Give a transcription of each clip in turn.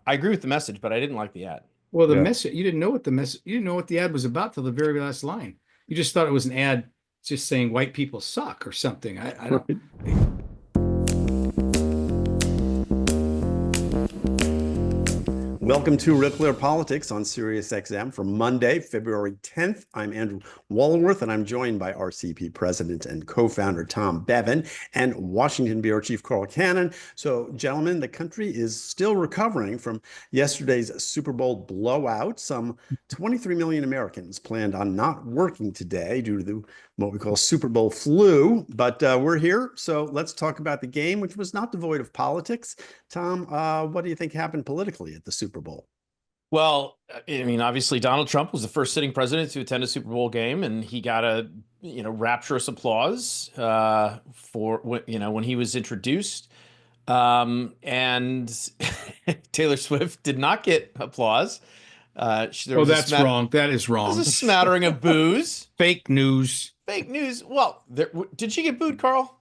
I agree with the message, but I didn't like the ad. Well, the Yeah. message, you didn't know what the message, you didn't know what the ad was about till the very last line. You just thought it was an ad just saying white people suck or something. I don't. Welcome to RealClearPolitics on SiriusXM for Monday, February 10th. I'm Andrew Wallenworth, and I'm joined by RCP President and co-founder Tom Bevan and Washington Bureau Chief Carl Cannon. So, gentlemen, the country is still recovering from yesterday's Super Bowl blowout. Some 23 million Americans planned on not working today due to what we call Super Bowl flu, but we're here. So let's talk about the game, which was not devoid of politics. Tom, what do you think happened politically at the Super Bowl? Well, I mean, obviously Donald Trump was the first sitting president to attend a Super Bowl game, and he got a rapturous applause for when he was introduced. And Taylor Swift did not get applause. Oh, that's wrong. That is wrong. There's a smattering of boos. Fake news. Fake news. Well, did she get booed, Carl?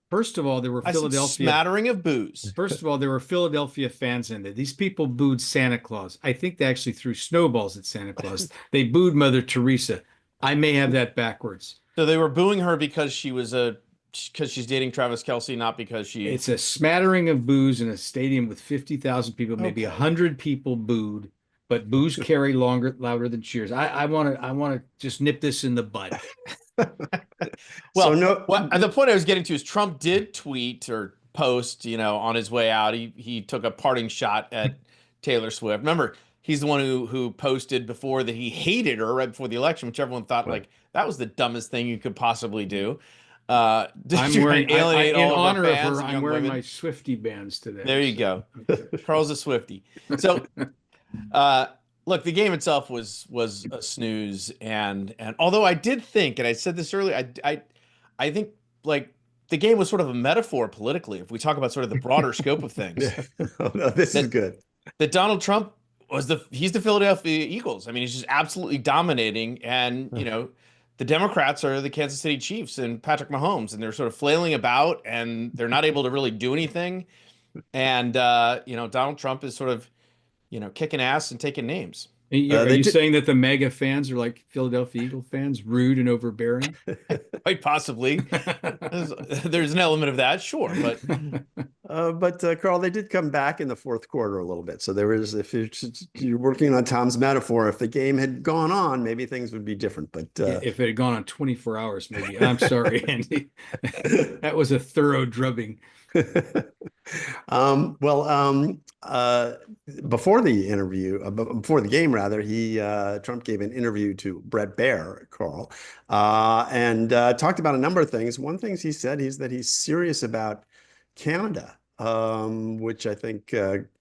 First of all, there were Philadelphia smattering of boos. First of all, there were Philadelphia fans in there. These people booed Santa Claus. I think they actually threw snowballs at Santa Claus. They booed Mother Teresa. I may have that backwards. So they were booing her because she's dating Travis Kelce, not because she. It's a smattering of boos in a stadium with 50,000 people. Maybe 100 people booed, but boos carry louder than cheers. I want to just nip this in the bud. Well, the point I was getting to is Trump did tweet or post, on his way out. He took a parting shot at Taylor Swift. Remember, he's the one who posted before that he hated her right before the election, which everyone thought like that was the dumbest thing you could possibly do. I'm wearing in honor of her. I'm wearing my Swiftie bands today. There you go. Carl's a Swiftie. So, look, the game itself was a snooze, and although I did think, and I said this earlier, I think like the game was sort of a metaphor politically. If we talk about sort of the broader scope of things, Oh, no, this is good. That Donald Trump he's the Philadelphia Eagles. I mean, he's just absolutely dominating, and the Democrats are the Kansas City Chiefs and Patrick Mahomes, and they're sort of flailing about, and they're not able to really do anything. And Donald Trump is sort of kicking ass and taking names. Are you saying that the mega fans are like Philadelphia Eagle fans, rude and overbearing? Quite possibly. There's an element of that, sure, but Carl, they did come back in the fourth quarter a little bit. So there was, if you're working on Tom's metaphor, if the game had gone on, maybe things would be different. But if it had gone on 24 hours, maybe. I'm sorry, Andy. That was a thorough drubbing. Before the interview, before the game, rather, Trump gave an interview to Bret Baier, Carl, and talked about a number of things. One thing he said is that he's serious about Canada, which I think, Canada's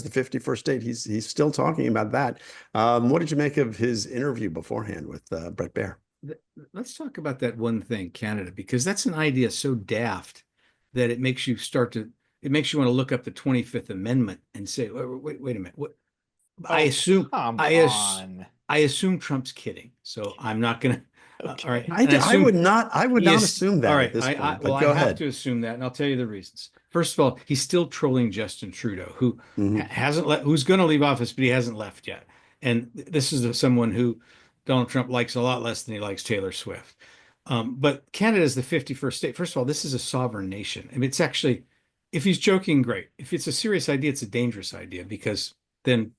the 51st state. He's still talking about that. What did you make of his interview beforehand with Bret Baier? Let's talk about that one thing, Canada, because that's an idea so daft that it makes you want to look up the 25th Amendment and say, wait a minute. What? I assume Trump's kidding. So I'm not going to. Okay. All right. I would not assume that. All right. At this point, I go ahead. have to assume that, and I'll tell you the reasons. First of all, he's still trolling Justin Trudeau, who who's going to leave office, but he hasn't left yet. And this is someone who Donald Trump likes a lot less than he likes Taylor Swift. But Canada is the 51st state. First of all, this is a sovereign nation. I mean, it's actually, if he's joking, great. If it's a serious idea, it's a dangerous idea, because then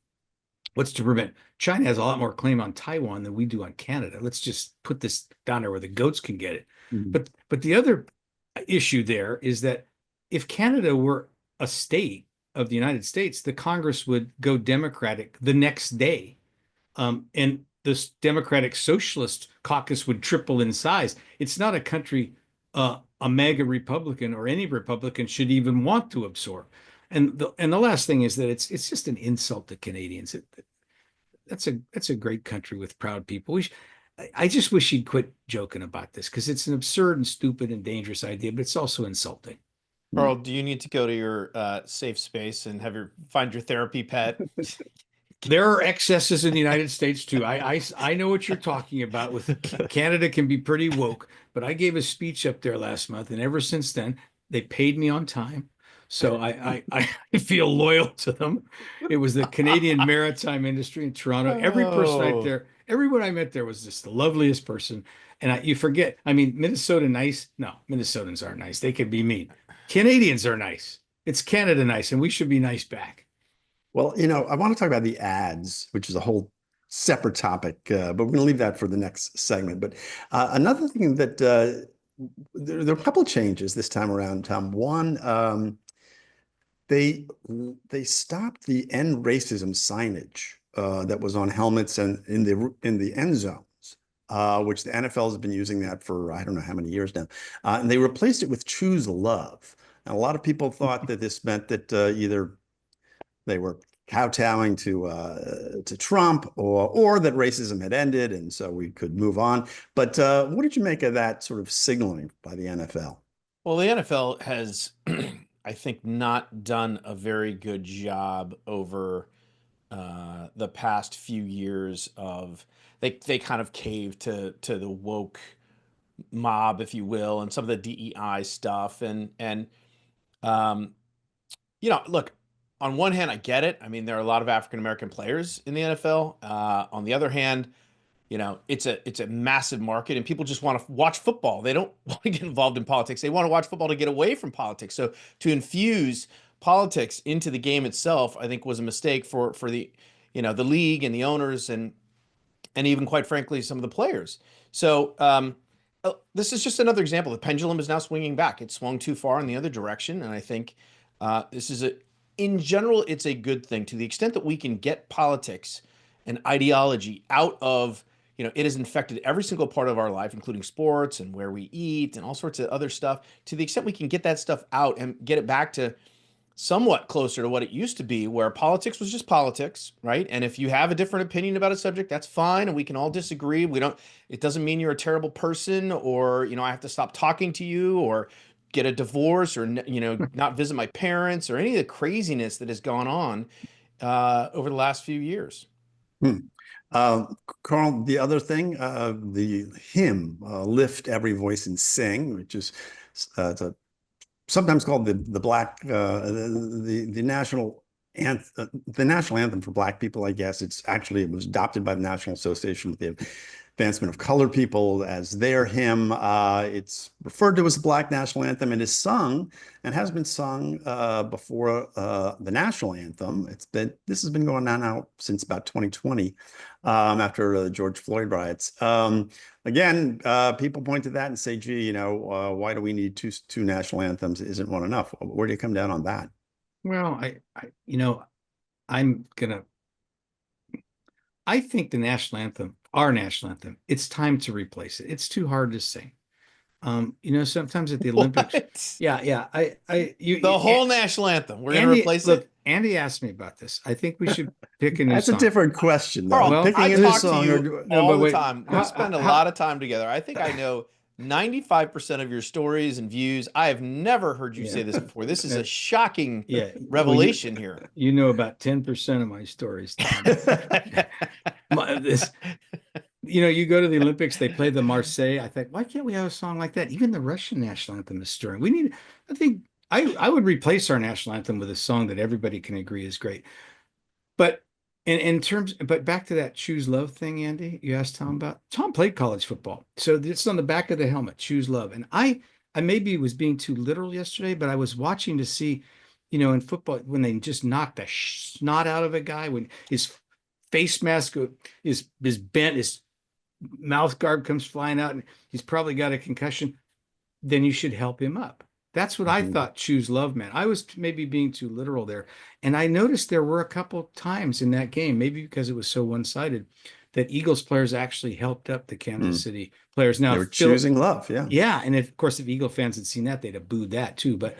what's to prevent? China has a lot more claim on Taiwan than we do on Canada. Let's just put this down there where the goats can get it. But the other issue there is that if Canada were a state of the United States, the Congress would go Democratic the next day. And this Democratic Socialist caucus would triple in size. It's not a country a MAGA Republican or any Republican should even want to absorb. And the last thing is that it's just an insult to Canadians. That's a great country with proud people. I just wish he'd quit joking about this, because it's an absurd and stupid and dangerous idea, but it's also insulting. Carl, do you need to go to your safe space and find your therapy pet? There are excesses in the United States too. I know what you're talking about. With Canada can be pretty woke, but I gave a speech up there last month, and ever since then they paid me on time. So I feel loyal to them. It was the Canadian maritime industry in Toronto. Every person right Oh, there, everyone I met there was just the loveliest person. And you forget, I mean, Minnesota nice? No, Minnesotans aren't nice. They could be mean. Canadians are nice. It's Canada nice, and we should be nice back. Well, I want to talk about the ads, which is a whole separate topic, but we're going to leave that for the next segment. But another thing that there are a couple of changes this time around, Tom. One, they stopped the end racism signage that was on helmets and in the end zones, which the NFL has been using that for I don't know how many years now, and they replaced it with "Choose Love." And a lot of people thought that this meant that either they were kowtowing to Trump, or that racism had ended, and so we could move on. But what did you make of that sort of signaling by the NFL? well, the NFL has, I think, not done a very good job over the past few years of they kind of caved to the woke mob, if you will, and some of the DEI stuff, and um, look, on one hand, I get it. I mean, there are a lot of African American players in the NFL. On the other hand, it's a massive market, and people just want to watch football. They don't want to get involved in politics. They want to watch football to get away from politics. So to infuse politics into the game itself, I think was a mistake for the league and the owners and even quite frankly some of the players. So this is just another example. The pendulum is now swinging back. It swung too far in the other direction, and I think this is in general, it's a good thing to the extent that we can get politics and ideology out of, it has infected every single part of our life, including sports and where we eat and all sorts of other stuff. To the extent we can get that stuff out and get it back to somewhat closer to what it used to be, where politics was just politics, right? And if you have a different opinion about a subject, that's fine, and we can all disagree. It doesn't mean you're a terrible person, or I have to stop talking to you, or get a divorce, or not visit my parents, or any of the craziness that has gone on over the last few years. Hmm. Carl, the other thing, the hymn, "Lift Every Voice and Sing," which is sometimes called the black the national anthem for Black people. I guess it was adopted by the National Association of the Advancement of Colored People as their hymn. It's referred to as the Black National Anthem, and is sung and has been sung before the national anthem. This has been going on now since about 2020, after the George Floyd riots. Again, people point to that and say, "Gee, why do we need two national anthems? Isn't one enough?" Where do you come down on that? Well, I'm gonna. I think the national anthem, our national anthem, it's time to replace it. It's too hard to sing. Sometimes at the Olympics, What? yeah. The whole national anthem. We're going to replace it. Andy asked me about this. I think we should pick a new That's song. a different question, though. Carl, Picking I a new talk to song you all the time. We spend a lot of time together. I think I know 95% of your stories and views. I have never heard you say this before. This is a shocking revelation here. You know about 10% of my stories. You go to the Olympics, they play the Marseille. I think, why can't we have a song like that? Even the Russian national anthem is stirring. I would replace our national anthem with a song that everybody can agree is great. But but back to that "Choose Love" thing, Andy, you asked Tom about. Tom played college football, so it's on the back of the helmet, "Choose Love." And I maybe was being too literal yesterday, but I was watching to see, in football, when they just knock the snot out of a guy, when his face mask is bent, his mouth guard comes flying out, and he's probably got a concussion, then you should help him up. That's what I thought "Choose Love" meant. I was maybe being too literal there. And I noticed there were a couple times in that game, maybe because it was so one-sided, that Eagles players actually helped up the Kansas City players. Now, they were choosing love, yeah. Yeah, and of course, if Eagle fans had seen that, they'd have booed that too. But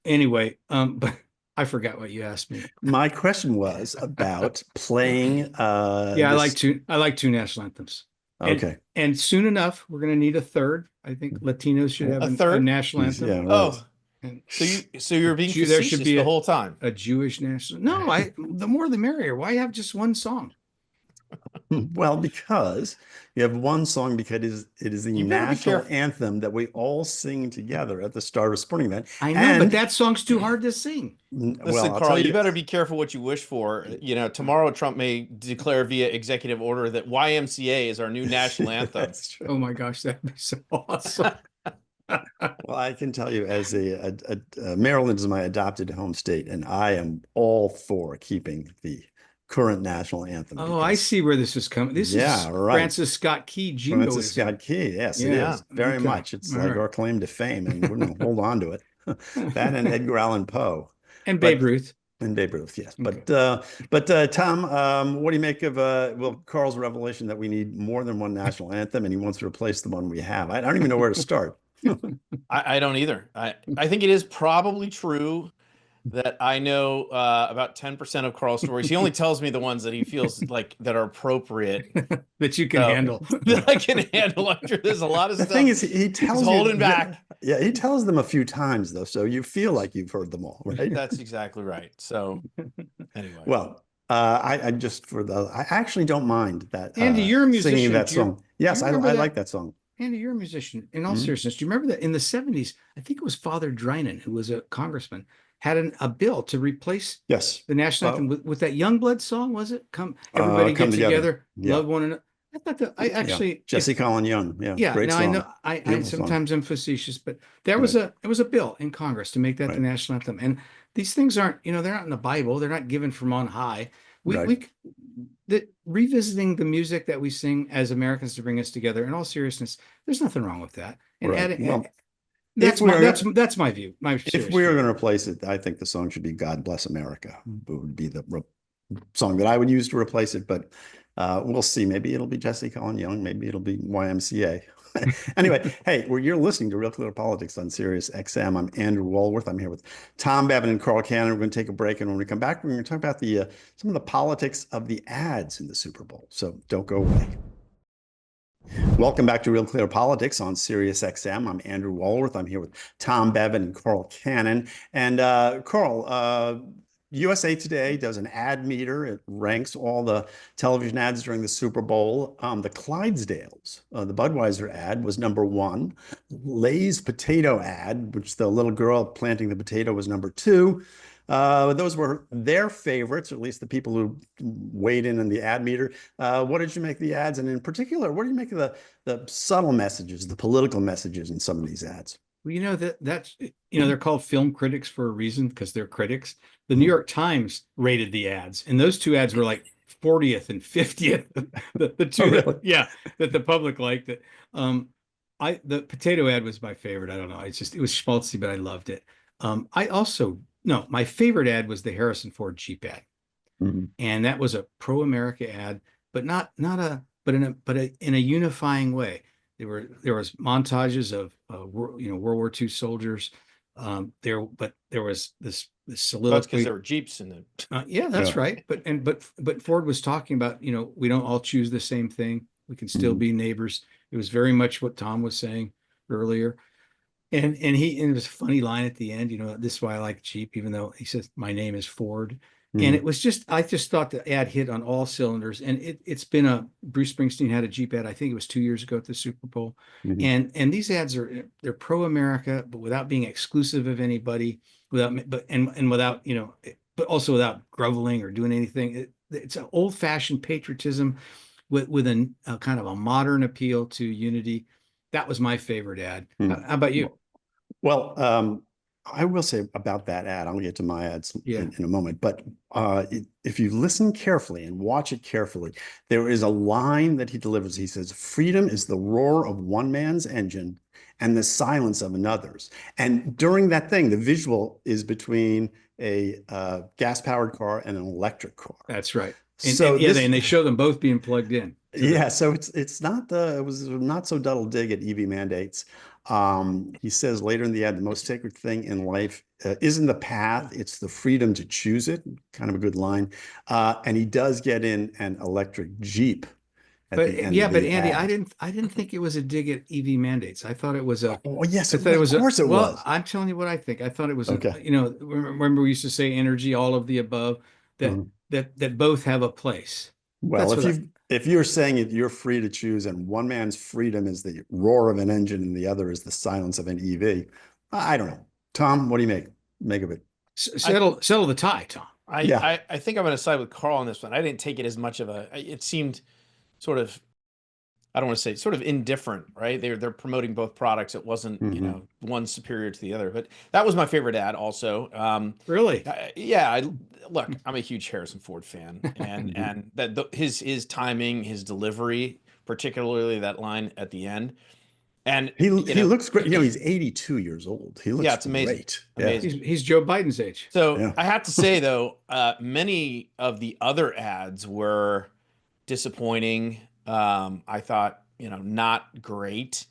anyway, but I forgot what you asked me. My question was about playing. I like two national anthms. Okay. And soon enough, we're going to need a third. I think Latinos should have a national anthem. Yeah, oh, so you're being facetious there should be the whole time. A Jewish national. No, the more the merrier. Why have just one song? Well, because you have one song because it is the You better be national careful. anthem that we all sing together at the start of a sporting event. I know, but And that song's too hard to sing. well, Listen, I'll Carl, tell you you, better be careful what you wish for. You know, tomorrow Trump may declare via executive order that YMCA is our new national anthem. that's true. Oh my gosh, that'd be so awesome. Well, I can tell you, as Maryland is my adopted home state, and I am all for keeping the current national anthem. Oh, I see where this is coming. This is right. Francis Scott Key jingoism. Francis Scott Key, yes, it Yeah, is very okay. much. It's All like right. our claim to fame, and we're going to hold on to it. That and Edgar Allan Poe. And Babe Ruth. And Babe Ruth, yes. Okay. But Tom, what do you make of well, Carl's revelation that we need more than one national anthem, and he wants to replace the one we have? I don't even know where to start. I don't either. I think it is probably true that I know about 10% of Carl's stories. He only tells me the ones that he feels like that are appropriate that you can handle. That I can handle. I'm sure there's a lot of The stuff. thing is, he tells he's holding back. Yeah, he tells them a few times though, so you feel like you've heard them all, right? That's exactly right. So anyway. Well, I actually don't mind that. Andy, you're a musician. Singing that song. Yes, I like that song. Andy, you're a musician. In all seriousness, do you remember that in the 70s, I think it was Father Drinan, who was a congressman, had a bill to replace the national anthem with that Youngblood song, was it? Everybody get together, love one another. I thought that I actually Jesse Colin Young. Yeah. Great now song. I know I sometimes am facetious, but there was it was a bill in Congress to make that the national anthem. And these things aren't, they're not in the Bible, they're not given from on high. Revisiting the music that we sing as Americans to bring us together, in all seriousness, there's nothing wrong with that. And adding, that's my view. If we were going to replace it, I think the song should be "God Bless America." It would be the song that I would use to replace it, but we'll see. Maybe it'll be Jesse Colin Young. Maybe it'll be YMCA. Anyway, hey, you're listening to Real Clear Politics on Sirius XM. I'm Andrew Walworth. I'm here with Tom Bevan and Carl Cannon. We're going to take a break, and when we come back, we're going to talk about some of the politics of the ads in the Super Bowl. So don't go away. Welcome back to Real Clear Politics on Sirius XM. I'm Andrew Walworth. I'm here with Tom Bevan and Carl Cannon. And Carl, USA Today does an ad meter. It ranks all the television ads during the Super Bowl. The Clydesdales, the Budweiser ad was #1. Lay's potato ad, which the little girl planting the potato, was #2. Those were their favorites, or at least the people who weighed in on the ad meter. What did you make of the ads? And in particular, what do you make of the subtle messages, the political messages in some of these ads? Well, that's they're called film critics for a reason, because they're critics. The New York Times rated the ads, and those two ads were like 40th and 50th. The two, that the public liked. It. The potato ad was my favorite. I don't know. It was schmaltzy, but I loved it. My favorite ad was the Harrison Ford Jeep ad, and that was a pro-America ad, but in a unifying way. There was montages of World War II soldiers. There was this soliloquy. That's because there were Jeeps in the. That's right. But Ford was talking about, we don't all choose the same thing. We can still be neighbors. It was very much what Tom was saying earlier. And it was a funny line at the end, this is why I like Jeep, even though he says my name is Ford. And it was I just thought the ad hit on all cylinders. And it's been Bruce Springsteen had a Jeep ad, I think it was 2 years ago at the Super Bowl. And these ads they're pro-America, but without being exclusive of anybody, but also without groveling or doing anything. It's an old-fashioned patriotism with a kind of a modern appeal to unity. That was my favorite ad. How about you? Well, I will say about that ad, I'll get to my ads in a moment, but if you listen carefully and watch it carefully, there is a line that he delivers. He says, "Freedom is the roar of one man's engine and the silence of another's." And during that thing, the visual is between a gas-powered car and an electric car. That's right. And they show them both being plugged in. So it was not so dull dig at EV mandates. He says later in the ad, the most sacred thing in life isn't the path, it's the freedom to choose it. Kind of a good line. And he does get in an electric Jeep. Andy, I didn't think it was a dig at EV mandates. I thought it was a. Oh yes, of course it was. Well, I'm telling you what I think. I thought it was. Okay. Remember we used to say energy, all of the above. That both have a place. Well, if you're saying it, you're free to choose, and one man's freedom is the roar of an engine, and the other is the silence of an EV. I don't know. Tom, what do you make of it? Settle the tie, Tom. Yeah. I think I'm going to side with Carl on this one. I didn't take it as much of a. It seemed sort of, I don't want to say sort of indifferent, right? They're promoting both products. It wasn't, one superior to the other. But that was my favorite ad also. Really? Yeah. Look, I'm a huge Harrison Ford fan, and that his timing, his delivery, particularly that line at the end, and he looks great. He's 82 years old. He looks yeah, it's amazing. Great. Amazing. He's Joe Biden's age. So I have to say though, many of the other ads were disappointing. I thought, not great.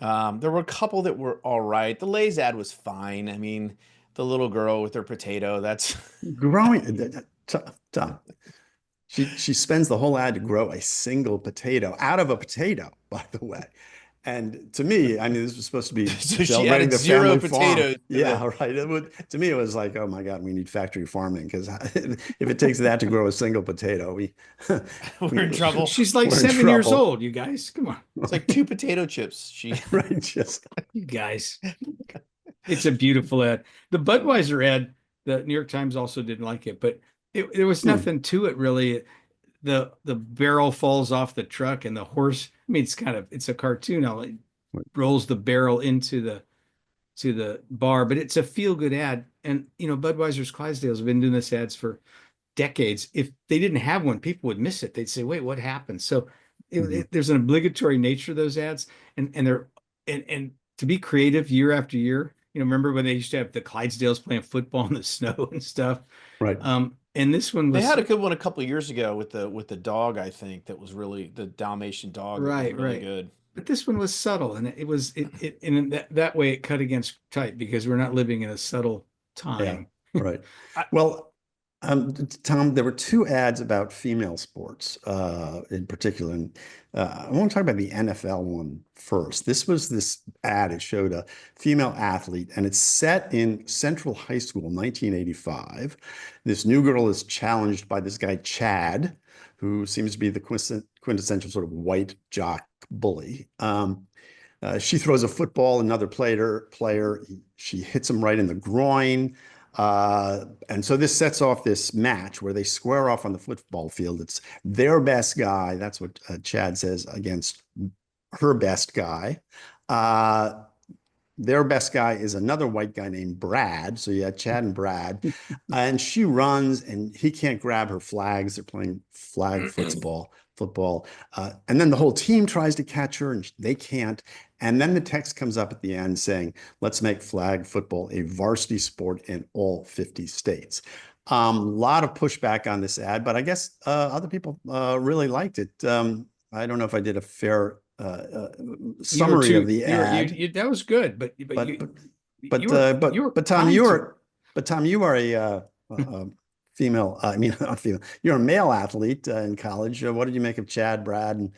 There were a couple that were all right. The Lay's ad was fine. I mean, the little girl with her potato, that's growing. Tom, she spends the whole ad to grow a single potato out of a potato, by the way. And to me, I mean, this was supposed to be so she celebrating added the zero family farm. potatoes. Yeah, right. To me, it was like, oh my God, we need factory farming, because if it takes that to grow a single potato, we're in trouble. She's like 7 years old, you guys. Come on. It's like 2 potato chips. Right, just you guys. It's a beautiful ad. The Budweiser ad, the New York Times also didn't like it, but there was nothing to it really. The barrel falls off the truck and the horse, I mean, it's a cartoon. It rolls the barrel into the bar, but it's a feel-good ad. And Budweiser's Clydesdales have been doing this ads for decades. If they didn't have one, people would miss it. They'd say, wait, what happened? So there's an obligatory nature of those ads, and to be creative year after year. Remember when they used to have the Clydesdales playing football in the snow and stuff? Right. And this one was, they had a good one a couple of years ago with the dog, I think, that was really the Dalmatian dog. Right, really good. But this one was subtle, and it in that way it cut against type, because we're not living in a subtle time. Yeah, right. Well, Tom, there were 2 ads about female sports in particular. And I want to talk about the NFL one first. This ad, it showed a female athlete, and it's set in Central High School, 1985. This new girl is challenged by this guy, Chad, who seems to be the quintessential sort of white jock bully. She throws a football, another player, she hits him right in the groin. And so this sets off this match where they square off on the football field. It's their best guy. That's what Chad says, against her best guy. Their best guy is another white guy named Brad. So you had Chad and Brad. And she runs, and he can't grab her flags. They're playing flag football. And then the whole team tries to catch her, and they can't. And then the text comes up at the end saying, let's make flag football a varsity sport in all 50 states. A lot of pushback on this ad, but I guess other people really liked it. I don't know if I did a fair summary of the ad. That was good, but Tom, you are a female. I mean, not female. You're a male athlete in college. What did you make of Chad, Brad, and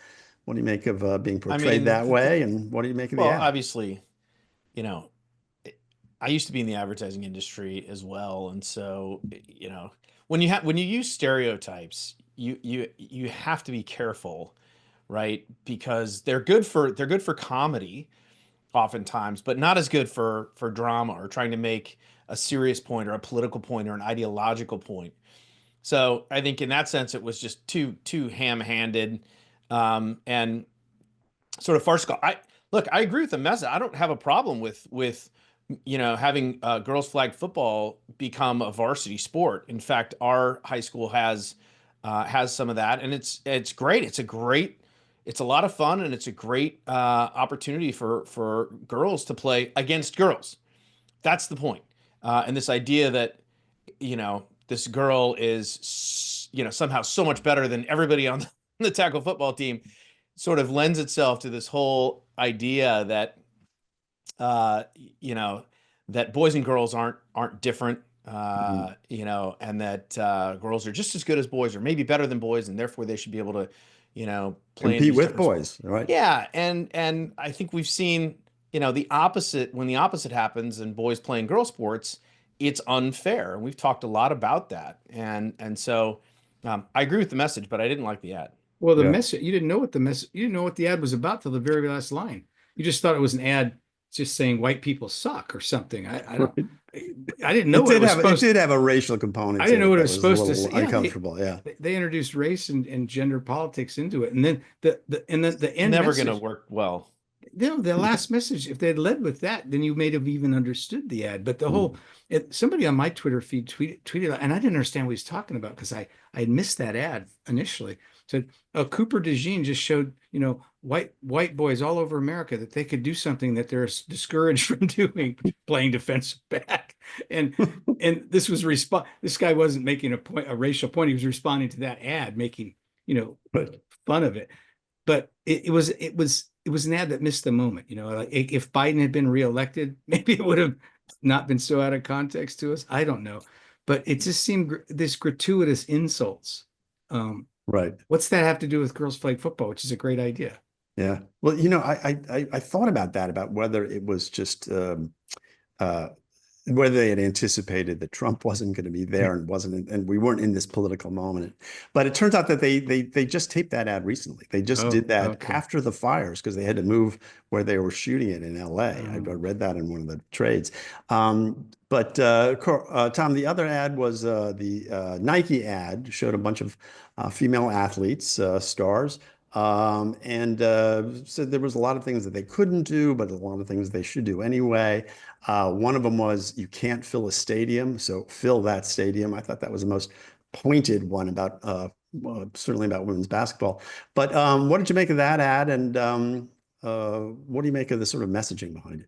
what do you make of being portrayed that way? And what do you make of the ad? Well, obviously, I used to be in the advertising industry as well, and so when you use stereotypes, you have to be careful, right? Because they're good for comedy, oftentimes, but not as good for drama or trying to make a serious point or a political point or an ideological point. So I think in that sense, it was just too ham-handed and sort of farcical. I agree with the message. I don't have a problem with having girls flag football become a varsity sport. In fact, our high school has some of that, and it's great. It's a lot of fun, and it's a great opportunity for girls to play against girls. That's the point. And this idea that, this girl is, somehow so much better than everybody on the tackle football team sort of lends itself to this whole idea that, that boys and girls aren't different, and that girls are just as good as boys or maybe better than boys, and therefore they should be able to, play compete with boys, right? Yeah. And I think we've seen, the opposite. When the opposite happens and boys playing girl sports, it's unfair. And we've talked a lot about that. And so I agree with the message, but I didn't like the ad. Well, the Yeah. message, you didn't know what you didn't know what the ad was about till the very last line. You just thought it was an ad just saying white people suck or something. I don't, Right. I didn't know what it was It supposed. did have a racial component I to didn't know it what it that was was a supposed to little say. Yeah, uncomfortable. Yeah. they introduced race and gender politics into it, and then the end Never going to message. work well. The last message, if they had led with that, then you may have even understood the ad. But the whole, Mm. somebody on my Twitter feed tweeted, and I didn't understand what he was talking about because I had missed that ad initially. Said, Cooper DeJean just showed, white boys all over America that they could do something that they're discouraged from doing, playing defensive back. And this was This guy wasn't making a racial point. He was responding to that ad, making, But fun of it. But it was an ad that missed the moment. Like if Biden had been reelected, maybe it would have not been so out of context to us. I don't know, but it just seemed this gratuitous insults. right. What's that have to do with girls playing football, which is a great idea? Yeah. Well, I thought about that, about whether it was just uh, whether they had anticipated that Trump wasn't going to be there and we weren't in this political moment. But it turns out that they just taped that ad recently. They just Oh, did that okay. after the fires because they had to move where they were shooting it in LA. I read that in one of the trades. But Tom, the other ad was the Nike ad, showed a bunch of female athletes, stars. And said there was a lot of things that they couldn't do, but a lot of things they should do anyway. One of them was you can't fill a stadium, so fill that stadium. I thought that was the most pointed one about certainly about women's basketball. But what did you make of that ad, and what do you make of the sort of messaging behind it?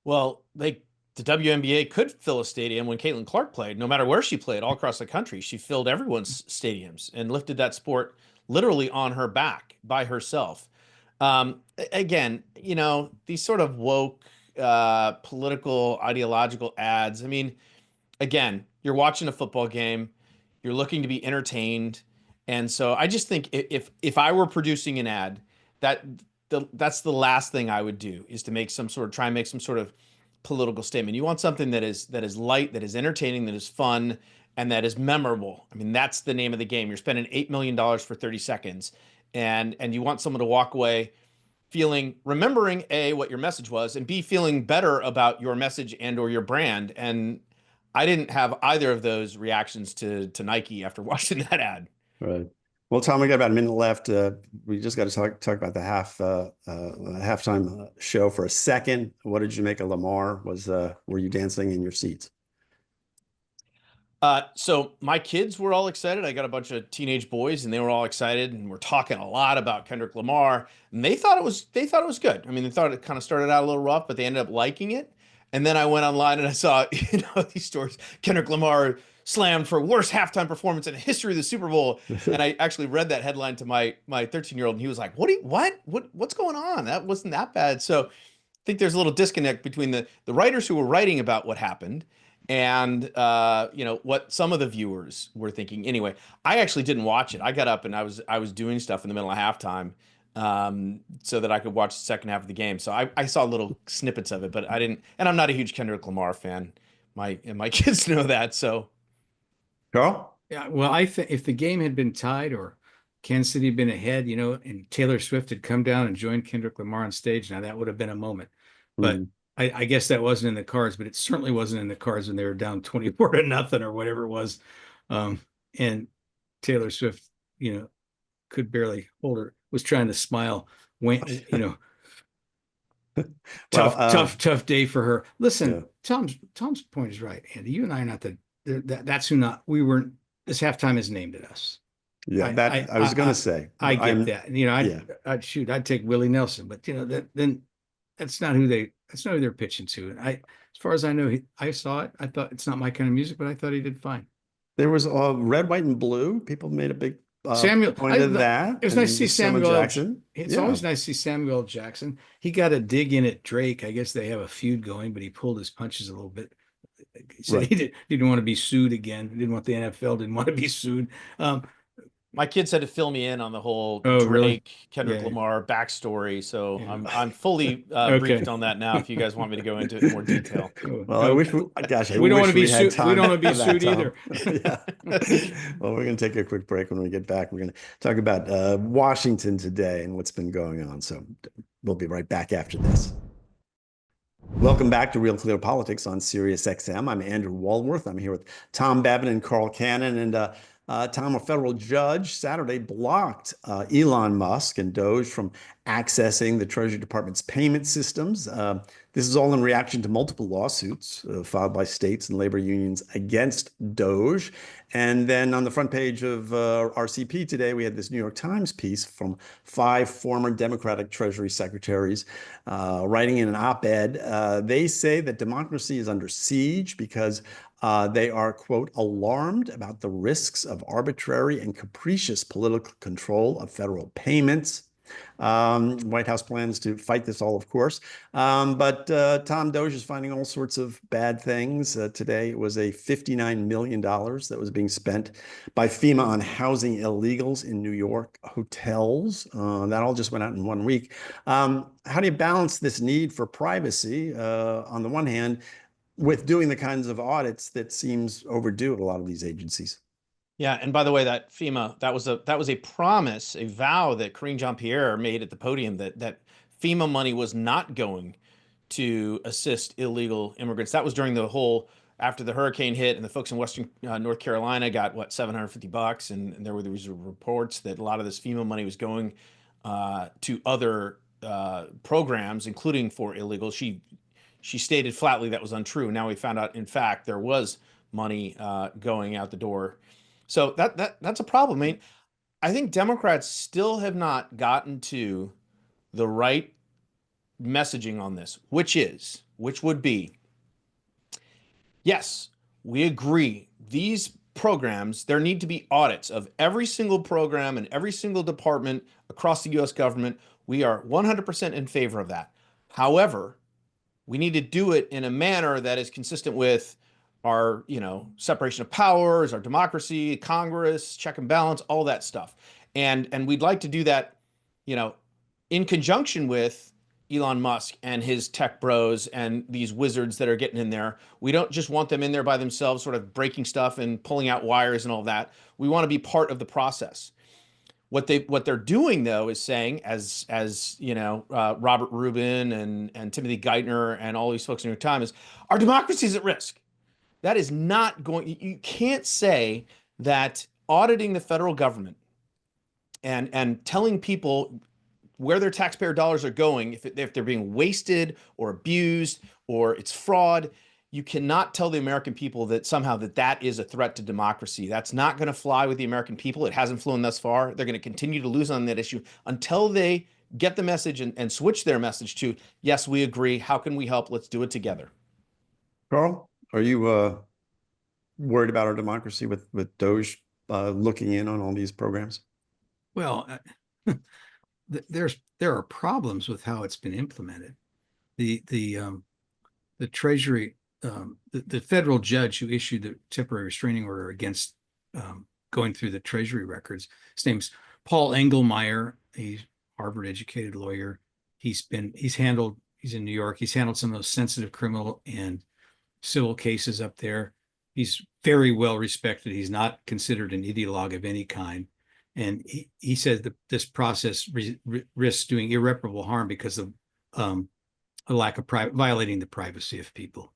Well, the WNBA could fill a stadium when Caitlin Clark played, no matter where she played, all across the country. She filled everyone's stadiums and lifted that sport literally on her back by herself. Again, these sort of woke, political, ideological ads. I mean, again, you're watching a football game, you're looking to be entertained, and so I just think if I were producing an ad, that's the last thing I would do, is to try and make some sort of political statement. You want something that is light, that is entertaining, that is fun, and that is memorable. I mean, that's the name of the game. You're spending $8 million for 30 seconds, and you want someone to walk away remembering A, what your message was, and B, feeling better about your message and or your brand. And I didn't have either of those reactions to Nike after watching that ad. Right. Well, Tom, we got about a minute left. We just got to talk about the halftime show for a second. What did you make of Lamar? Were you dancing in your seats? So my kids were all excited. I got a bunch of teenage boys, and they were all excited, and we're talking a lot about Kendrick Lamar, and they thought it was good. I mean, they thought it kind of started out a little rough, but they ended up liking it. And then I went online and I saw, these stories. Kendrick Lamar slammed for worst halftime performance in the history of the Super Bowl. And I actually read that headline to my 13-year-old, and he was like, what's going on? That wasn't that bad. So I think there's a little disconnect between the writers who were writing about what happened and what some of the viewers were thinking. Anyway, I actually didn't watch it. I got up and I was doing stuff in the middle of halftime, so that I could watch the second half of the game. So I saw little snippets of it, but I didn't. And I'm not a huge Kendrick Lamar fan. My kids know that. So, Carl? Yeah, well, I think if the game had been tied or Kansas City had been ahead, and Taylor Swift had come down and joined Kendrick Lamar on stage, now that would have been a moment. But I guess that wasn't in the cards, but it certainly wasn't in the cards when they were down 24-0 or whatever it was. And Taylor Swift, could barely hold her, was trying to smile, tough day for her. Listen, yeah. Tom's point is right, Andy. You and I are not that's who not, we weren't, this halftime is named at us. Yeah, I was going to say. I get that. I'd take Willie Nelson, but then that's not who they're pitching to. And as far as I know, I saw it. I thought it's not my kind of music, but I thought he did fine. There was red, white, and blue. People made a big point of that. It was nice to see Samuel Jackson. It's always nice to see Samuel Jackson. He got a dig in at Drake. I guess they have a feud going, but he pulled his punches a little bit. He said he didn't want to be sued again. He didn't want the NFL, didn't want to be sued. My kids had to fill me in on the whole Oh, Drake, really? Kendrick Yeah. Lamar backstory, so Yeah. I'm fully Okay. briefed on that now. If you guys want me to go into more detail. Well, I wish, gosh, I we don't want wish to be we had sued. We time don't want to be for that, sued either. Yeah. Well, we're going to take a quick break. When we get back, we're going to talk about Washington today and what's been going on. So we'll be right back after this. Welcome back to Real Clear Politics on Sirius XM. I'm Andrew Walworth. I'm here with Tom Babin and Carl Cannon. And Tom, a federal judge Saturday blocked Elon Musk and DOGE from accessing the Treasury Department's payment systems. This is all in reaction to multiple lawsuits filed by states and labor unions against DOGE. And then on the front page of RCP today, we had this New York Times piece from 5 former Democratic Treasury secretaries writing in an op-ed. They say that democracy is under siege because they are, quote, alarmed about the risks of arbitrary and capricious political control of federal payments. White House plans to fight this all, of course. But Tom, DOGE is finding all sorts of bad things. Today, it was a $59 million that was being spent by FEMA on housing illegals in New York hotels. That all just went out in 1 week. How do you balance this need for privacy on the one hand with doing the kinds of audits that seems overdue at a lot of these agencies? Yeah, and by the way, that FEMA, that was a promise, a vow that Karine Jean-Pierre made at the podium that FEMA money was not going to assist illegal immigrants. That was during the whole, after the hurricane hit and the folks in Western North Carolina got what, $750, and there were these reports that a lot of this FEMA money was going to other programs, including for illegals. She stated flatly that was untrue. Now we found out, in fact, there was money going out the door. So that's a problem. I mean, I think Democrats still have not gotten to the right messaging on this, which would be, yes, we agree. These programs, there need to be audits of every single program and every single department across the U.S. government. We are 100% in favor of that. However, we need to do it in a manner that is consistent with our, separation of powers, our democracy, Congress, check and balance, all that stuff. And we'd like to do that, in conjunction with Elon Musk and his tech bros and these wizards that are getting in there. We don't just want them in there by themselves, sort of breaking stuff and pulling out wires and all that. We want to be part of the process. What they're doing, though, is saying, as Robert Rubin and Timothy Geithner and all these folks in New York Times, our democracy is at risk. That is not going. You can't say that auditing the federal government and telling people where their taxpayer dollars are going, if they're being wasted or abused or it's fraud, you cannot tell the American people that somehow that is a threat to democracy. That's not going to fly with the American people. It hasn't flown thus far. They're going to continue to lose on that issue until they get the message and switch their message to, yes, we agree. How can we help? Let's do it together. Carl, are you worried about our democracy with DOGE looking in on all these programs? Well, there are problems with how it's been implemented. The Treasury, the federal judge who issued the temporary restraining order against going through the Treasury records, his name's Paul Engelmeyer. He's a Harvard-educated lawyer. He's in New York. He's handled some of those sensitive criminal and civil cases up there. He's very well respected. He's not considered an ideologue of any kind. And he says that this process risks doing irreparable harm because of a lack of violating the privacy of people.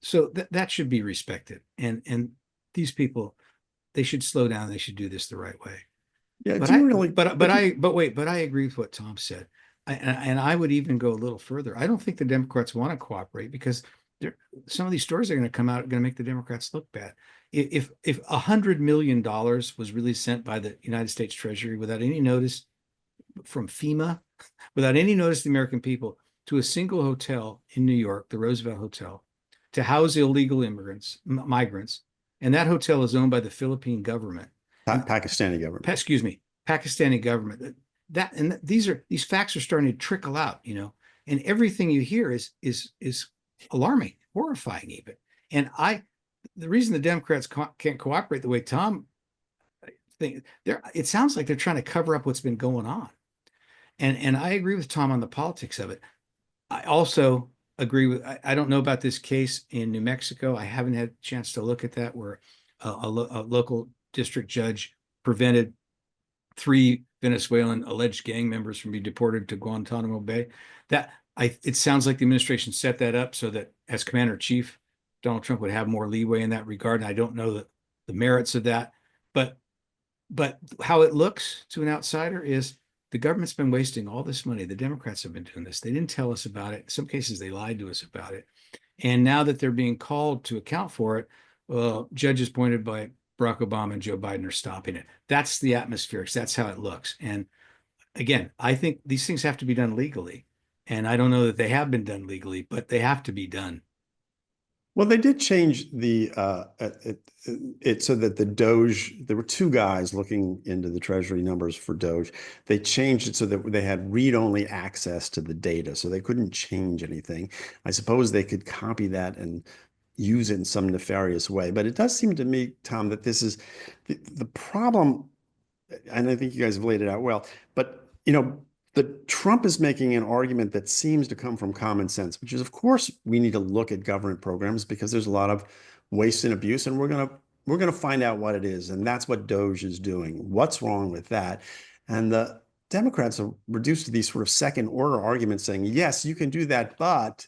So that should be respected. And these people, they should slow down. They should do this the right way. Yeah, but I agree with what Tom said. And I would even go a little further. I don't think the Democrats want to cooperate because some of these stories are going to come out, going to make the Democrats look bad. If $100 million was really sent by the United States Treasury without any notice from FEMA, without any notice to the American people, to a single hotel in New York, the Roosevelt Hotel, to house illegal immigrants, migrants, and that hotel is owned by the Philippine government. Pakistani government. Pakistani government. These facts are starting to trickle out, and everything you hear is alarming, horrifying even. And the reason the Democrats can't cooperate the way Tom thing. It sounds like they're trying to cover up what's been going on. And I agree with Tom on the politics of it. I also agree with, I don't know about this case in New Mexico. I haven't had a chance to look at that, where a local district judge prevented 3 Venezuelan alleged gang members from being deported to Guantanamo Bay. It sounds like the administration set that up so that as commander in chief, Donald Trump would have more leeway in that regard. And I don't know the merits of that, but how it looks to an outsider is the government's been wasting all this money. The Democrats have been doing this. They didn't tell us about it. In some cases, they lied to us about it. And now that they're being called to account for it, judges appointed by Barack Obama and Joe Biden are stopping it. That's the atmospherics. That's how it looks. And again, I think these things have to be done legally. And I don't know that they have been done legally, but they have to be done. Well, they did change the it so that the DOGE, there were 2 guys looking into the Treasury numbers for DOGE. They changed it so that they had read-only access to the data, so they couldn't change anything. I suppose they could copy that and use it in some nefarious way. But it does seem to me, Tom, that this is the problem, and I think you guys have laid it out well, but Trump is making an argument that seems to come from common sense, which is, of course, we need to look at government programs because there's a lot of waste and abuse, and we're gonna find out what it is, and that's what DOGE is doing. What's wrong with that? And the Democrats are reduced to these sort of second-order arguments saying, yes, you can do that, but,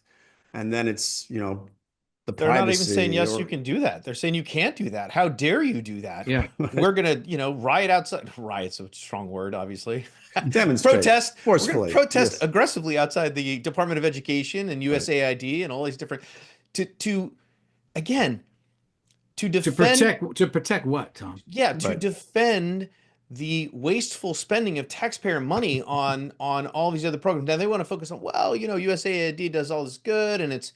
and then it's the They're not even privacy saying, yes, or- you can do that. They're saying you can't do that. How dare you do that? Yeah. We're going to, riot outside. Riot's a strong word, obviously. Demonstrate Protest. forcefully. We're going to protest Yes. aggressively outside the Department of Education and USAID and all these different, again, to defend. To protect what, Tom? Yeah, to Right. defend the wasteful spending of taxpayer money on all these other programs. Now they want to focus on, well, USAID does all this good, and it's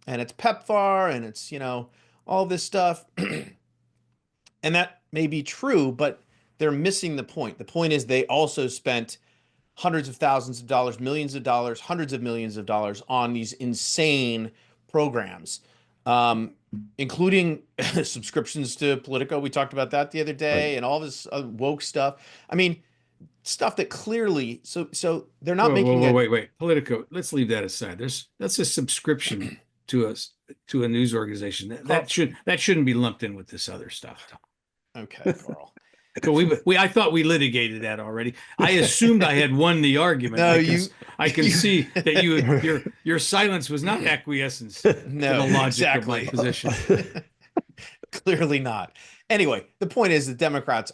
PEPFAR, and it's, all this stuff. And that may be true, but they're missing the point. The point is they also spent hundreds of thousands of dollars, millions of dollars, hundreds of millions of dollars on these insane programs, including subscriptions to Politico. We talked about that the other day, Right. and all this woke stuff. I mean, stuff that clearly, so they're not making wait. Politico, let's leave that aside. That's a subscription to a news organization. That shouldn't be lumped in with this other stuff, Tom. Okay, Carl. But I thought we litigated that already. I assumed I had won the argument. No, I can see that your silence was not acquiescence to No, the logic exactly. of my position. Clearly not. Anyway, the point is the Democrats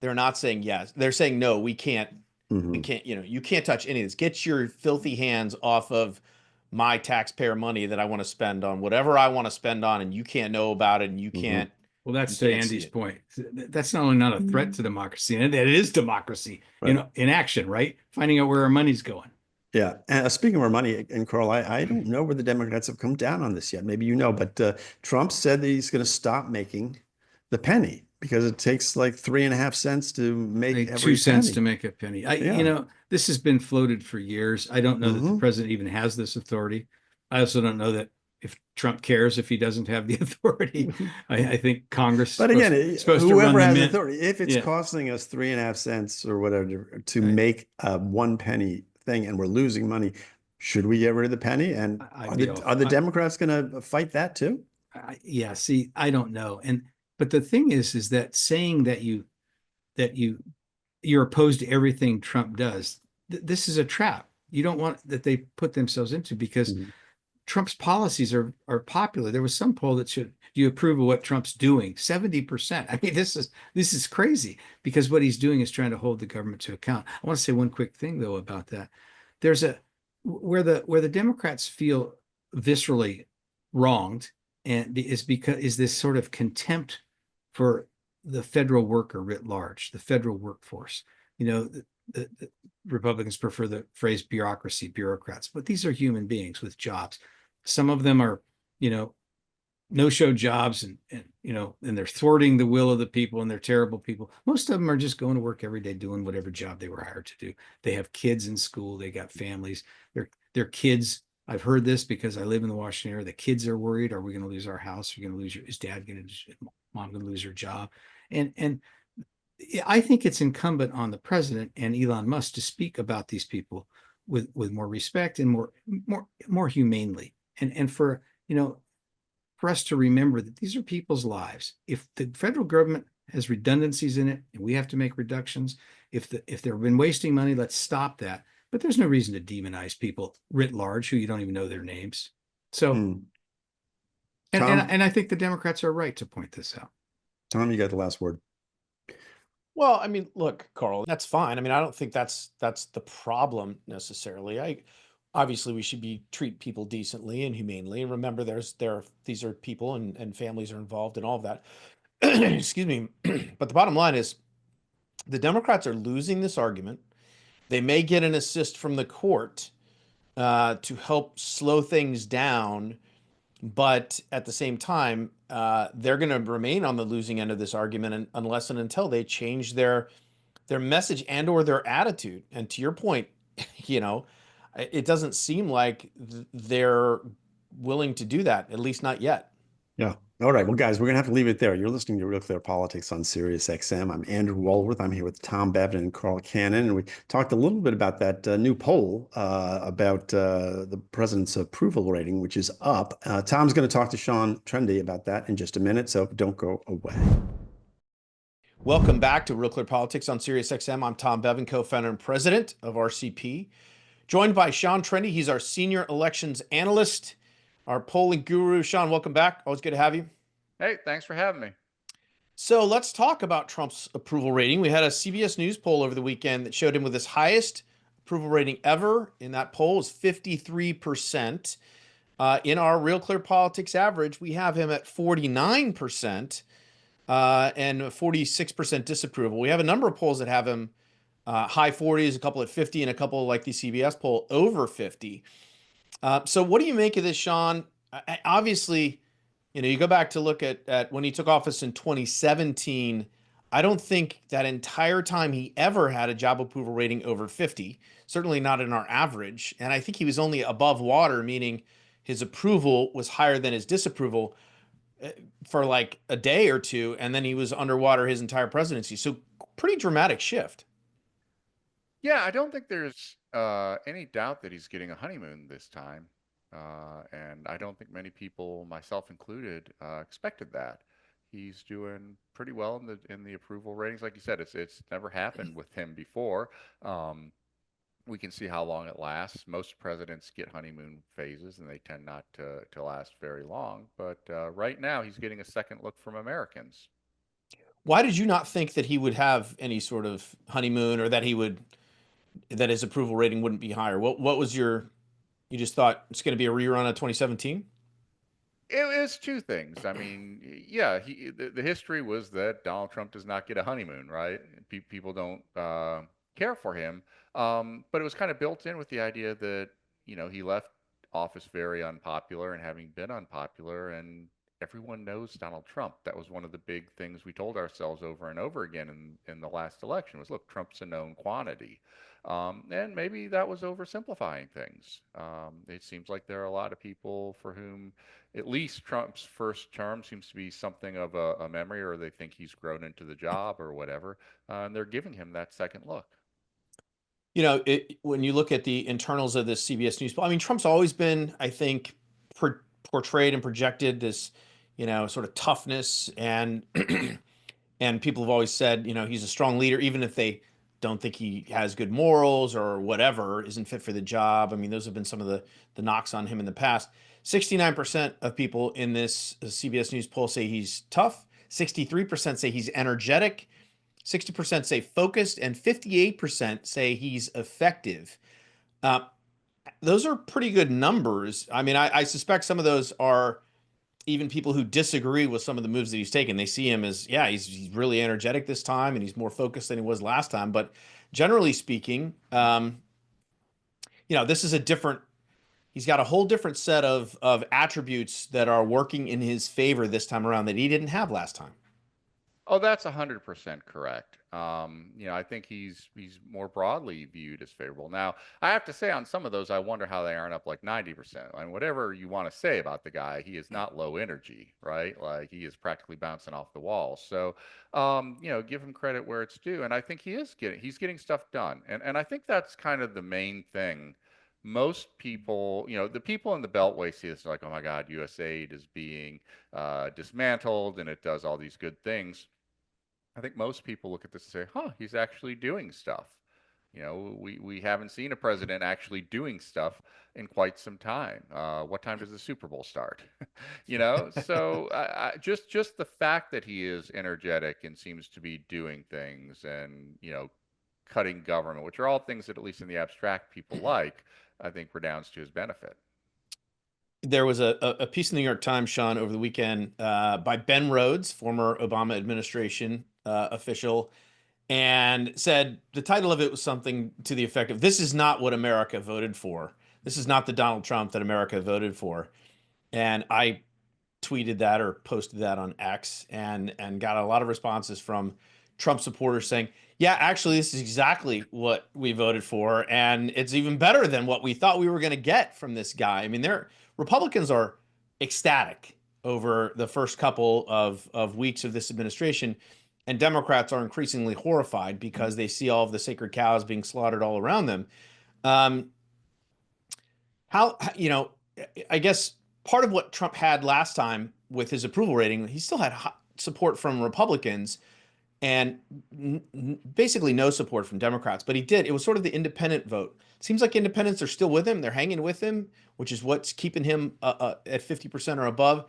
they're not saying yes. They're saying no, we can't. Mhm. We can't, you can't touch any of this. Get your filthy hands off of my taxpayer money that I want to spend on whatever I want to spend on, and you can't know about it, and you Mhm. can't. Well, that's You to can't see Andy's it. point. That's not only not a threat to democracy, and it is democracy, Right. in action, right? Finding out where our money's going. Yeah. And speaking of our money, and Carl, I don't know where the Democrats have come down on this yet. Maybe but Trump said that he's going to stop making the penny because it takes like 3.5 cents to make Like every 2 cents penny. to make a penny. Yeah. This has been floated for years. I don't know that the Mhm. president even has this authority. I also don't know that if Trump cares if he doesn't have the authority. I think Congress But again, supposed to run whoever the has mint. authority, if it's Yeah. costing us 3.5 cents or whatever to Right. make a 1 penny thing and we're losing money, should we get rid of the penny? And are the Democrats going to fight that too? Yeah, see, I don't know. But the thing is that saying that you're opposed to everything Trump does, this is a trap. You don't want that they put themselves into, because Mhm. Trump's policies are popular. There was some poll that do you approve of what Trump's doing? 70%. I mean, this is crazy, because what he's doing is trying to hold the government to account. I want to say one quick thing though about that. There's where the Democrats feel viscerally wronged, and is this sort of contempt for the federal worker writ large, the federal workforce. The Republicans prefer the phrase bureaucracy, bureaucrats, but these are human beings with jobs. Some of them are, no-show jobs, and they're thwarting the will of the people, and they're terrible people. Most of them are just going to work every day doing whatever job they were hired to do. They have kids in school, they got families. Their kids, I've heard this because I live in the Washington area, the kids are worried, are we going to lose our house? Are we going to lose is mom going to lose her job? And I think it's incumbent on the president and Elon Musk to speak about these people with more respect and more humanely, and for for us to remember that these are people's lives. If the federal government has redundancies in it and we have to make reductions, if they've been wasting money, let's stop that. But there's no reason to demonize people writ large who you don't even know their names. So, and I think the Democrats are right to point this out. Tom, you got the last word. Well, I mean, look, Carl, that's fine. I mean, I don't think that's the problem necessarily. Obviously we should treat people decently and humanely, and remember these are people and families are involved in all of that. Excuse me. But the bottom line is the Democrats are losing this argument. They may get an assist from the court to help slow things down, but at the same time, they're going to remain on the losing end of this argument unless and until they change their message and or their attitude. And to your point, it doesn't seem like they're willing to do that, at least not yet. Yeah. All right. Well, guys, we're going to have to leave it there. You're listening to Real Clear Politics on Sirius XM. I'm Andrew Walworth. I'm here with Tom Bevan and Carl Cannon. And we talked a little bit about that new poll about the president's approval rating, which is up. Tom's going to talk to Sean Trende about that in just a minute. So don't go away. Welcome back to Real Clear Politics on Sirius XM. I'm Tom Bevan, co-founder and president of RCP. Joined by Sean Trende. He's our Senior Elections Analyst, our polling guru. Sean, welcome back. Always good to have you. Hey, thanks for having me. So let's talk about Trump's approval rating. We had a CBS News poll over the weekend that showed him with his highest approval rating ever. In that poll is 53%. In our Real Clear Politics average, we have him at 49%. And 46% disapproval. We have a number of polls that have him high 40s, a couple at 50, and a couple like the CBS poll over 50. So what do you make of this, Sean? Obviously, you go back to look at when he took office in 2017. I don't think that entire time he ever had a job approval rating over 50, certainly not in our average. And I think he was only above water, meaning his approval was higher than his disapproval for like a day or two, and then he was underwater his entire presidency. So pretty dramatic shift. Yeah, I don't think there's any doubt that he's getting a honeymoon this time. And I don't think many people, myself included, expected that. He's doing pretty well in the approval ratings. Like you said, it's never happened with him before. We can see how long it lasts. Most presidents get honeymoon phases, and they tend not to last very long. But right now, he's getting a second look from Americans. Why did you not think that he would have any sort of honeymoon, or that his approval rating wouldn't be higher? What was you just thought it's going to be a rerun of 2017? It was two things. I mean, yeah, the history was that Donald Trump does not get a honeymoon, right? People don't care for him. But it was kind of built in with the idea that, he left office very unpopular, and having been unpopular, and everyone knows Donald Trump. That was one of the big things we told ourselves over and over again in the last election was, look, Trump's a known quantity. And maybe that was oversimplifying things. It seems like there are a lot of people for whom at least Trump's first term seems to be something of a memory, or they think he's grown into the job or whatever. And they're giving him that second look. When you look at the internals of this CBS News poll, I mean, Trump's always been, I think, portrayed and projected this, sort of toughness, and and people have always said, he's a strong leader, even if they don't think he has good morals or whatever, isn't fit for the job. I mean, those have been some of the knocks on him in the past. 69% of people in this CBS News poll say he's tough. 63% say he's energetic. 60% say focused, and 58% say he's effective. Those are pretty good numbers. I mean, I suspect some of those are even people who disagree with some of the moves that he's taken. They see him as, yeah, he's really energetic this time, and he's more focused than he was last time. But generally speaking, this is he's got a whole different set of attributes that are working in his favor this time around that he didn't have last time. Oh, that's 100% correct. I think he's more broadly viewed as favorable. Now, I have to say, on some of those, I wonder how they aren't up like 90%. And whatever you want to say about the guy, he is not low energy, right? Like he is practically bouncing off the wall. So, give him credit where it's due. And I think he's getting stuff done. And I think that's kind of the main thing. Most people, the people in the Beltway see this like, oh my God, USAID is being dismantled and it does all these good things. I think most people look at this and say, huh, he's actually doing stuff. We haven't seen a president actually doing stuff in quite some time. What time does the Super Bowl start? So just the fact that he is energetic and seems to be doing things and, cutting government, which are all things that at least in the abstract people like, I think redounds to his benefit. There was a piece in the New York Times, Sean, over the weekend by Ben Rhodes, former Obama administration official, and said the title of it was something to the effect of, "This is not what America voted for. This is not the Donald Trump that America voted for." And I tweeted that or posted that on X and got a lot of responses from Trump supporters saying, "Yeah, actually, this is exactly what we voted for, and it's even better than what we thought we were going to get from this guy." I mean, Republicans are ecstatic over the first couple of weeks of this administration, and Democrats are increasingly horrified because they see all of the sacred cows being slaughtered all around them. Um, I guess part of what Trump had last time with his approval rating, he still had support from Republicans and basically no support from Democrats. But it was sort of the independent vote. Seems like independents are still with him. They're hanging with him, which is what's keeping him at 50% or above.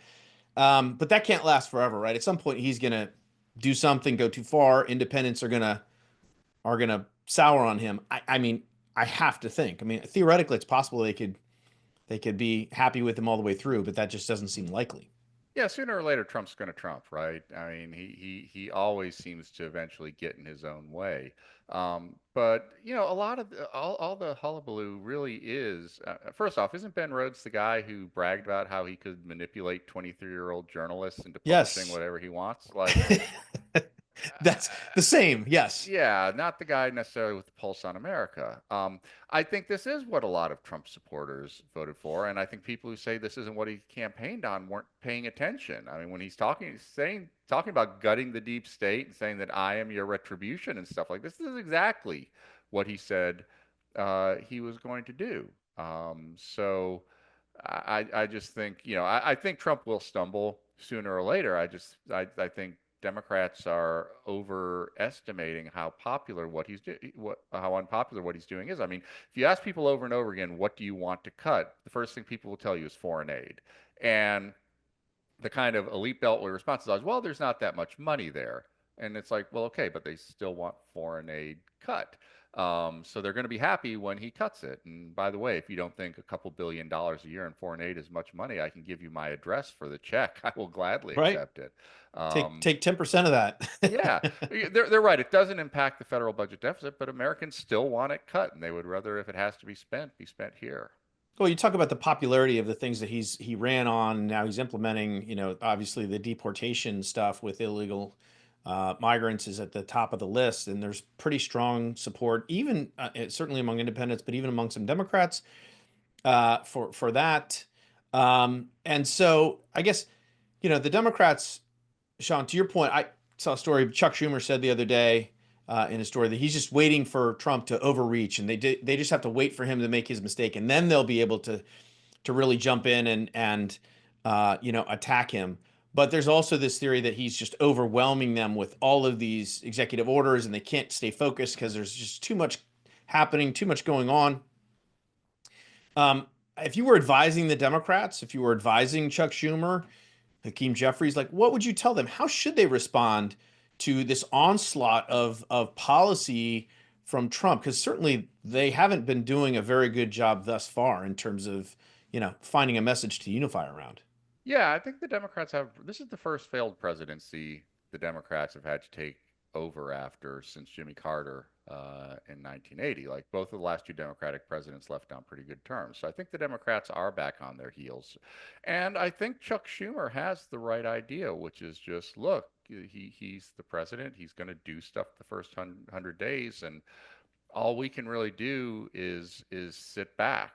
But that can't last forever, right? At some point, he's going to do something, go too far. Independents are gonna sour on him. I mean, I have to think. I mean, theoretically, it's possible they could be happy with him all the way through, but that just doesn't seem likely. Yeah, sooner or later, Trump's going to Trump, right? I mean, he always seems to eventually get in his own way. But a lot of all the hullabaloo really is. First off, isn't Ben Rhodes the guy who bragged about how he could manipulate 23-year-old journalists into publishing Yes. whatever he wants? Like, That's the same. Yes. yeah, not the guy necessarily with the pulse on America. I think this is what a lot of Trump supporters voted for, and I think people who say this isn't what he campaigned on weren't paying attention. I mean, when he's talking about gutting the deep state and saying that I am your retribution and stuff like this is exactly what he said he was going to do. So I just think I think Trump will stumble sooner or later. I think Democrats are overestimating how popular how unpopular what he's doing is. I mean, if you ask people over and over again, what do you want to cut? The first thing people will tell you is foreign aid. And the kind of elite beltway response is always, well, there's not that much money there. And it's like, well, okay, but they still want foreign aid cut. So they're going to be happy when he cuts it. And by the way, if you don't think a couple $1 billion a year in foreign aid is much money, I can give you my address for the check. I will gladly Right. accept it. Take 10% of that. Yeah, they're right. It doesn't impact the federal budget deficit, but Americans still want it cut, and they would rather, if it has to be spent here. Well, you talk about the popularity of the things that he ran on. Now he's implementing, obviously the deportation stuff with illegal migrants is at the top of the list, and there's pretty strong support, even certainly among independents, but even among some Democrats for that. And so I guess the Democrats, Sean, to your point, I saw a story Chuck Schumer said the other day in a story that he's just waiting for Trump to overreach, and they just have to wait for him to make his mistake, and then they'll be able to really jump in and attack him. But there's also this theory that he's just overwhelming them with all of these executive orders, and they can't stay focused because there's just too much happening, too much going on. If you were advising the Democrats, if you were advising Chuck Schumer, Hakeem Jeffries, like, what would you tell them? How should they respond to this onslaught of policy from Trump? Because certainly they haven't been doing a very good job thus far in terms of, finding a message to unify around. Yeah, I think the Democrats this is the first failed presidency the Democrats have had to take over after since Jimmy Carter in 1980. Like both of the last two Democratic presidents left on pretty good terms. So I think the Democrats are back on their heels. And I think Chuck Schumer has the right idea, which is just look, he's the president. He's going to do stuff the first 100 days. And all we can really do is sit back.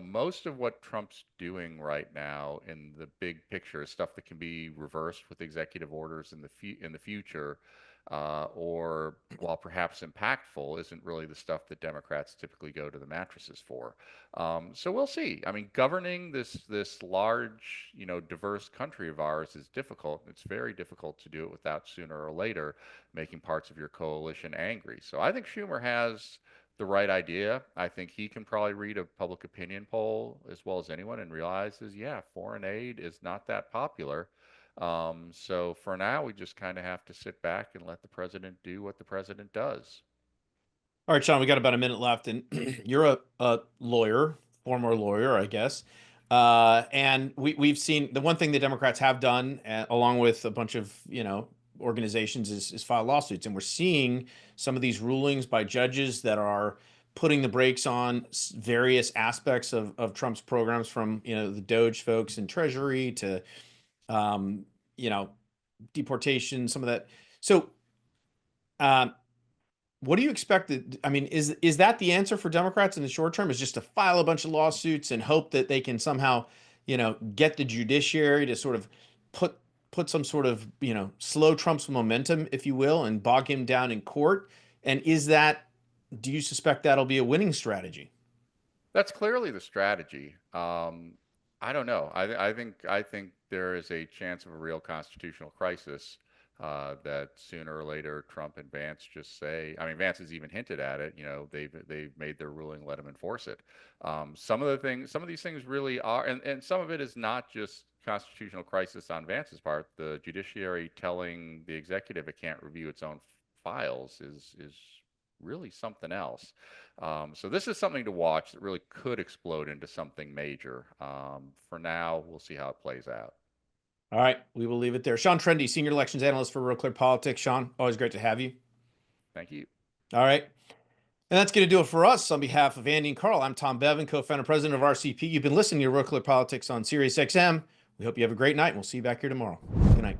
Most of what Trump's doing right now in the big picture is stuff that can be reversed with executive orders in the future, or while perhaps impactful, isn't really the stuff that Democrats typically go to the mattresses for. So we'll see. I mean, governing this large, diverse country of ours is difficult. It's very difficult to do it without sooner or later making parts of your coalition angry. So I think Schumer has the right idea. I think he can probably read a public opinion poll as well as anyone and realizes, yeah, foreign aid is not that popular. So for now, we just kind of have to sit back and let the president do what the president does. All right, Sean, we got about a minute left, and you're a lawyer, former lawyer, I guess. And we've seen the one thing the Democrats have done, along with a bunch of, organizations, is file lawsuits. And we're seeing some of these rulings by judges that are putting the brakes on various aspects of Trump's programs, from, the DOGE folks in Treasury to, deportation, some of that. So, what do you expect? I mean, is that the answer for Democrats in the short term? Is just to file a bunch of lawsuits and hope that they can somehow, get the judiciary to sort of put some sort of, slow Trump's momentum, if you will, and bog him down in court? And do you suspect that'll be a winning strategy? That's clearly the strategy. I don't know. I think there is a chance of a real constitutional crisis, that sooner or later Trump and Vance just say. I mean, Vance has even hinted at it. They've made their ruling, let him enforce it. Some of these things really are, and some of it is not just constitutional crisis on Vance's part. The judiciary telling the executive it can't review its own files is really something else. So this is something to watch that really could explode into something major. For now, we'll see how it plays out. All right, we will leave it there. Sean Trende, Senior Elections Analyst for RealClearPolitics. Sean, always great to have you. Thank you. All right. And that's going to do it for us. On behalf of Andy and Carl, I'm Tom Bevan, co-founder and president of RCP. You've been listening to RealClearPolitics on SiriusXM. We hope you have a great night, and we'll see you back here tomorrow. Good night.